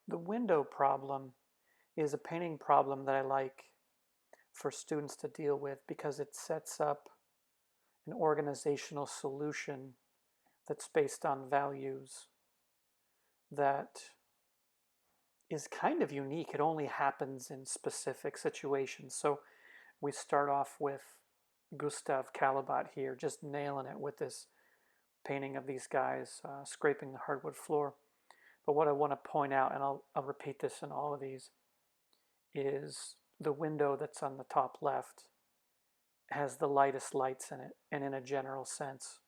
The window problem is a painting problem that I like for students to deal with because it sets up an organizational solution that's based on values that is kind of unique. It only happens in specific situations. So we start off with Gustav Calibotte here, just nailing it with this painting of these guys scraping the hardwood floor. But what I want to point out, and I'll repeat this in all of these, is the window that's on the top left has the lightest lights in it, and in a general sense.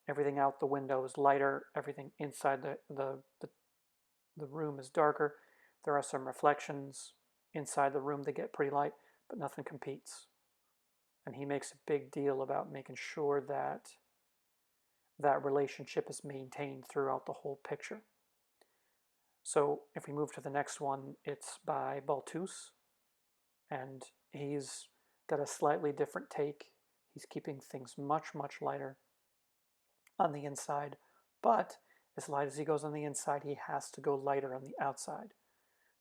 Everything out the window is lighter, everything inside the room is darker. There are some reflections inside the room that get pretty light, but nothing competes. And he makes a big deal about making sure that that relationship is maintained throughout the whole picture. So if we move to the next one, it's by Balthus, and he's got a slightly different take. He's keeping things much, much lighter on the inside, but as light as he goes on the inside, he has to go lighter on the outside.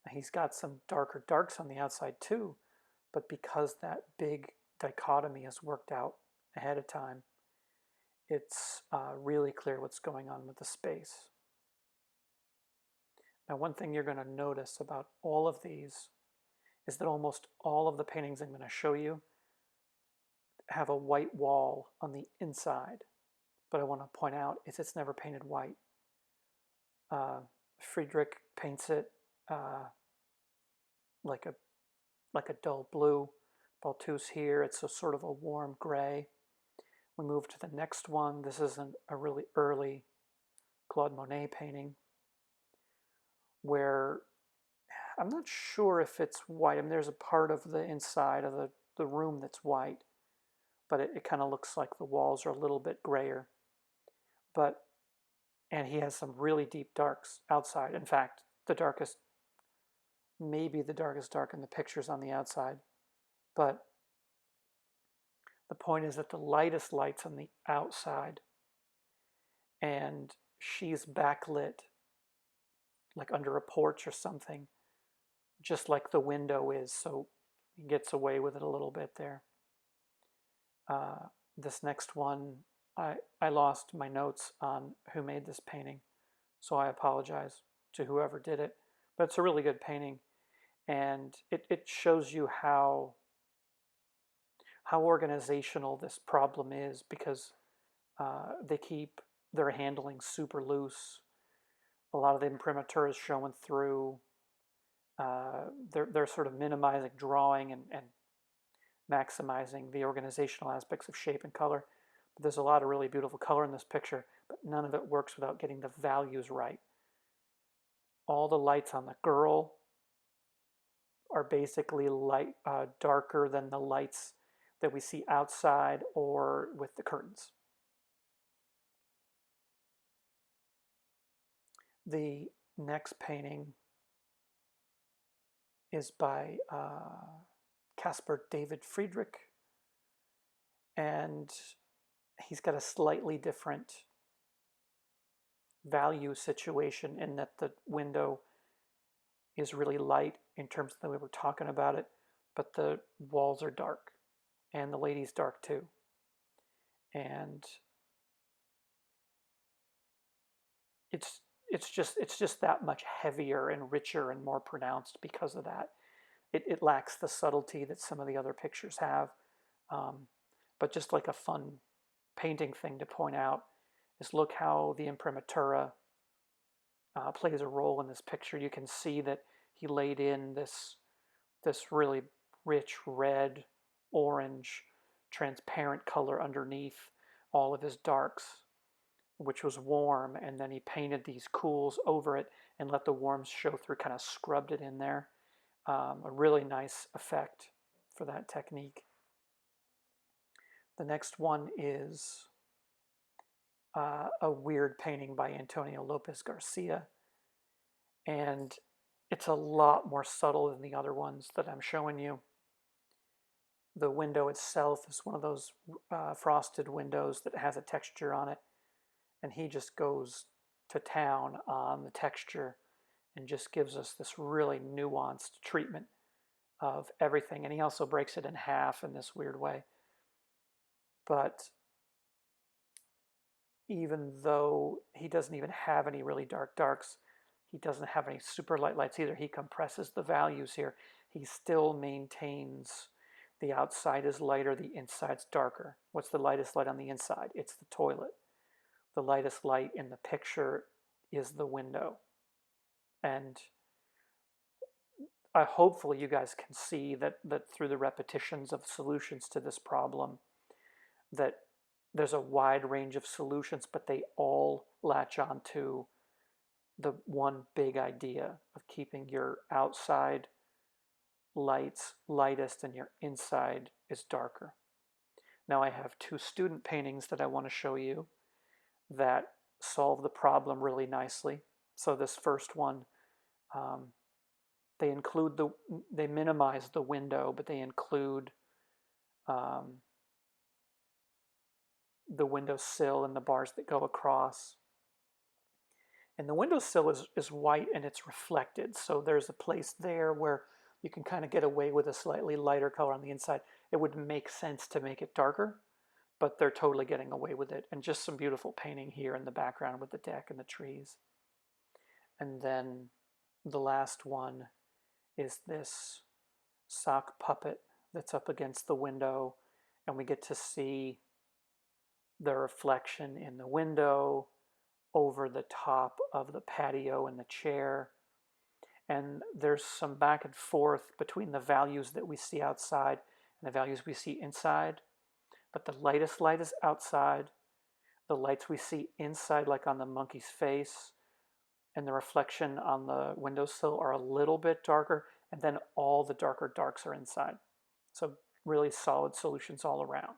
Now, he's got some darker darks on the outside too, but because that big dichotomy is worked out ahead of time, it's really clear what's going on with the space. Now, one thing you're going to notice about all of these is that almost all of the paintings I'm going to show you have a white wall on the inside. But I want to point out is it's never painted white. Friedrich paints it like a dull blue. Balthus here, it's a sort of a warm gray. We move to the next one. This is a really early Claude Monet painting where I'm not sure if it's white. I mean, there's a part of the inside of the room that's white, but it kind of looks like the walls are a little bit grayer. But, and he has some really deep darks outside. In fact, the darkest, maybe the darkest dark in the pictures on the outside. But the point is that the lightest light's on the outside, and she's backlit like under a porch or something, just like the window is, so he gets away with it a little bit there. This next one, I lost my notes on who made this painting, so I apologize to whoever did it, but it's a really good painting, and it shows you how organizational this problem is because they keep their handling super loose. A lot of the imprimatur is showing through. They're sort of minimizing drawing and maximizing the organizational aspects of shape and color. But there's a lot of really beautiful color in this picture, but none of it works without getting the values right. All the lights on the girl are basically light, darker than the lights that we see outside or with the curtains. The next painting is by Casper David Friedrich, and he's got a slightly different value situation in that the window is really light in terms of the way we're talking about it, but the walls are dark, and the lady's dark too. And it's just that much heavier and richer and more pronounced because of that. It lacks the subtlety that some of the other pictures have. But just like a fun painting thing to point out is look how the imprimatura plays a role in this picture. You can see that he laid in this really rich red, orange, transparent color underneath all of his darks, which was warm, and then he painted these cools over it and let the warms show through, kind of scrubbed it in there. A really nice effect for that technique. The next one is a weird painting by Antonio Lopez Garcia, and it's a lot more subtle than the other ones that I'm showing you. The window itself is one of those frosted windows that has a texture on it, and he just goes to town on the texture and just gives us this really nuanced treatment of everything. And he also breaks it in half in this weird way. But even though he doesn't even have any really dark darks, he doesn't have any super light lights either. He compresses the values here. He still maintains the outside is lighter, the inside's darker. What's the lightest light on the inside? It's the toilet. The lightest light in the picture is the window. And hopefully you guys can see that through the repetitions of solutions to this problem, that there's a wide range of solutions, but they all latch on to the one big idea of keeping your outside lights lightest and your inside is darker. Now I have two student paintings that I want to show you that solve the problem really nicely. So this first one, they minimize the window, but they include the windowsill and the bars that go across. And the windowsill is white and it's reflected. So there's a place there where you can kind of get away with a slightly lighter color on the inside. It would make sense to make it darker, but they're totally getting away with it. And just some beautiful painting here in the background with the deck and the trees. And then the last one is this sock puppet that's up against the window, and we get to see the reflection in the window over the top of the patio and the chair. And there's some back and forth between the values that we see outside and the values we see inside. But the lightest light is outside. The lights we see inside, like on the monkey's face, and the reflection on the windowsill are a little bit darker, and then all the darker darks are inside. So really solid solutions all around.